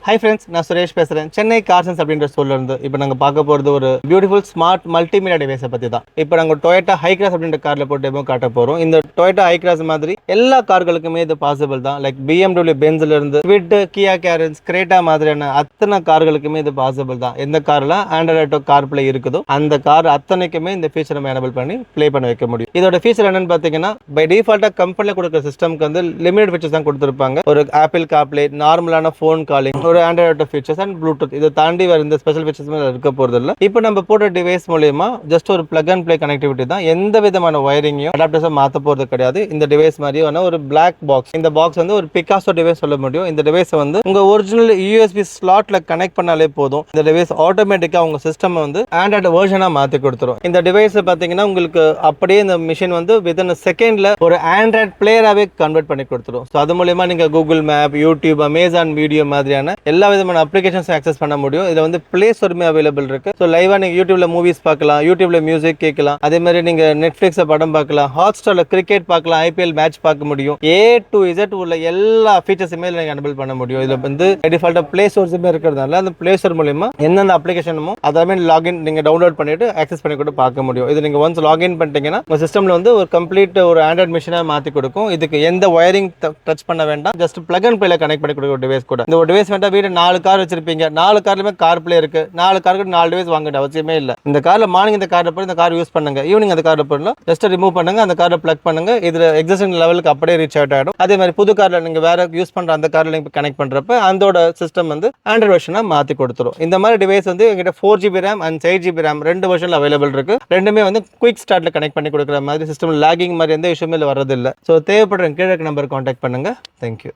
Hi friends, நான் சுரேஷ் பேசுகிறேன். சென்னை கார்சன்ஸ் அப்படின்ற ஸ்டோர்ல இருந்து. இப்போ நாங்கள் பார்க்க போகிறது ஒரு பியூட்டிஃபுல் ஸ்மார்ட் மல்டிமீடியா டிவைஸை பற்றி தான். இப்போ நாங்கள் டொயோட்டா ஹைக்ராஸ் அப்படின்ற காரில் போட்டு டெமோ காட்ட போகிறோம். இந்த டொயோட்டா ஹைக்ராஸ் மாதிரி எல்லா கார்களுக்குமே இது பாசிபிள் தான். லைக் BMW பென்ஸ்ல இருந்து ஸ்விஃப்ட், கியா கேரன்ஸ், கிரேட்டா மாதிரியான அத்தனை கார்களுக்குமே இது பாசிபிள் தான். எந்த கார்லாம் ஆண்ட்ராய்ட் ஆட்டோ கார் பிளே இருக்குதோ அந்த கார் அத்தனைக்குமே இந்த ஃபீச்சர் நம்ம எனபிள் பண்ணி ப்ளே பண்ண வைக்க முடியும். இதோட ஃபீச்சர் என்னன்னு பார்த்தீங்கன்னா, பை டிஃபால்ட்டாக கம்பெனியில் கொடுக்குற சிஸ்டம்க்கு வந்து லிமிடெட் ஃபீச்சர்ஸ் தான் கொடுத்துருப்பாங்க. ஒரு ஆப்பிள் கார்ப்ளே, நார்மலான ஃபோன் காலிங், ஒரு Android auto features and Bluetooth. இதை தாண்டி வேறு இந்த ஸ்பெஷல் ஃபீச்சர்ஸ் இருக்க போகிறது இல்லை. இப்போ நம்ம போட்ட டிவைஸ் மூலியமா ஜஸ்ட் ஒரு பிளக் அண்ட் ப்ளே கனெக்டிவிட்டி தான். எந்த விதமான ஒயரிங்கையும் அடாப்டர்ஸும் மாற்ற போகிறது கிடையாது. இந்த டிவைஸ் மாதிரியான ஒரு பிளாக் பாக்ஸ். இந்த பாக்ஸ் வந்து ஒரு பிகாசோ டிவைஸ் சொல்ல முடியும். இந்த டிவைஸ் வந்து உங்க ஒரிஜினல் USB ஸ்லாட்ல கனெக்ட் பண்ணாலே போதும். இந்த டிவைஸ் ஆட்டோமேட்டிக்கா உங்க சிஸ்டம் வந்து ஆண்ட்ராய்டு வெர்ஷனா மாற்றி கொடுத்துரும். இந்த டிவைஸ் பார்த்தீங்கன்னா உங்களுக்கு அப்படியே இந்த மிஷின் வந்து வித்தின் செகண்ட்ல ஒரு ஆண்ட்ராய்டு பிளேயராகவே கன்வெர்ட் பண்ணி கொடுத்துரும். ஸோ அது மூலியமா நீங்க Google map, YouTube, Amazon video மாதிரியான எல்லா விதமான அப்ளிகேஷன்ஸ் ஆக்சஸ் பண்ண முடியும். இதுல வந்து பிளே ஸ்டோருமே அவைலபிள் இருக்கு. ஸோ லைவா நீங்க யூடியூப்ல மூவிஸ் பார்க்கலாம், யூடியூப்ல மியூசிக் கேட்கலாம். அதே மாதிரி நீங்க நெட்ஃபிளிக்ஸ்ல படம் பார்க்கலாம், ஹாட் ஸ்டார்ல கிரிக்கெட் பார்க்கலாம், IPL மேட்ச் பார்க்க முடியும். A to Z உள்ள எல்லா ஃபீச்சர்ஸுமே நீங்க எனபிள் பண்ண முடியும். இதுல வந்து டிஃபால்ட்டா பிளே ஸ்டோர்ஸுமே இருக்கிறதுனால அந்த பிளே ஸ்டோர் மூலமா எந்தெந்த அப்ளிகேஷனுமோ அதாமே லாகின் நீங்க டவுன்லோட் பண்ணிட்டு ஆக்சஸ் பண்ணி கூட பார்க்க முடியும். இது நீங்க ஒன்ஸ் லாகின் பண்ணிட்டீங்கன்னா உங்க சிஸ்டம்ல வந்து ஒரு கம்ப்ளீட் ஒரு ஆண்ட்ராய்ட் மிஷினா மாத்தி கொடுக்கும். இதுக்கு எந்த ஒயரிங் டச் பண்ண வேண்டாம். ஜஸ்ட் பிளக் அண்ட் ப்ளேல கனெக்ட் பண்ணி கொடுக்குற டிவைஸ் கூட. இந்த ஒரு டிவைஸ் வேண்டாம். வீடு 4 கார் வச்சிருப்பீங்க, 4 கார்லயுமே கார் பிளே இருக்கு. 4 காருக்கு 4 டிவைஸ் வாங்க வேண்டிய அவசியமே இல்லை. இந்த கார்ல மார்னிங் இந்த கார்ல போய் இந்த கார் யூஸ் பண்ணுங்க, ஈவினிங் அந்த கார்ல போடலாம். ஜஸ்ட் ரிமூவ் பண்ணுங்க, அந்த கார்ல பிளக் பண்ணுங்க. இதுல எக்ஸிஸ்டிங் லெவலுக்கு அப்படியே ரீச் அவுட் ஆயிடும். அதே மாதிரி புது கார்ல நீங்க வேற யூஸ் பண்ற அந்த கார்ல நீங்க கனெக்ட் பண்றப்ப அதோட சிஸ்டம் வந்து ஆண்ட்ராய்டு வெர்ஷனா மாத்தி கொடுத்துரும். இந்த மாதிரி டிவைஸ் வந்து எங்கிட்ட 4GB RAM and 8GB RAM ரெண்டு வெர்ஷன்ல அவைலபிள் இருக்கு. ரெண்டுமே வந்து குயிக் ஸ்டார்ட்ல கனெக்ட் பண்ணி கொடுக்குற மாதிரி சிஸ்டம் லாகிங் மாதிரி எந்த இஷ்யூமே வரது இல்லை. ஸோ தேவைப்படுற கீழே நம்பர் கான்டாக்ட் பண்ணுங்க. தேங்க்யூ.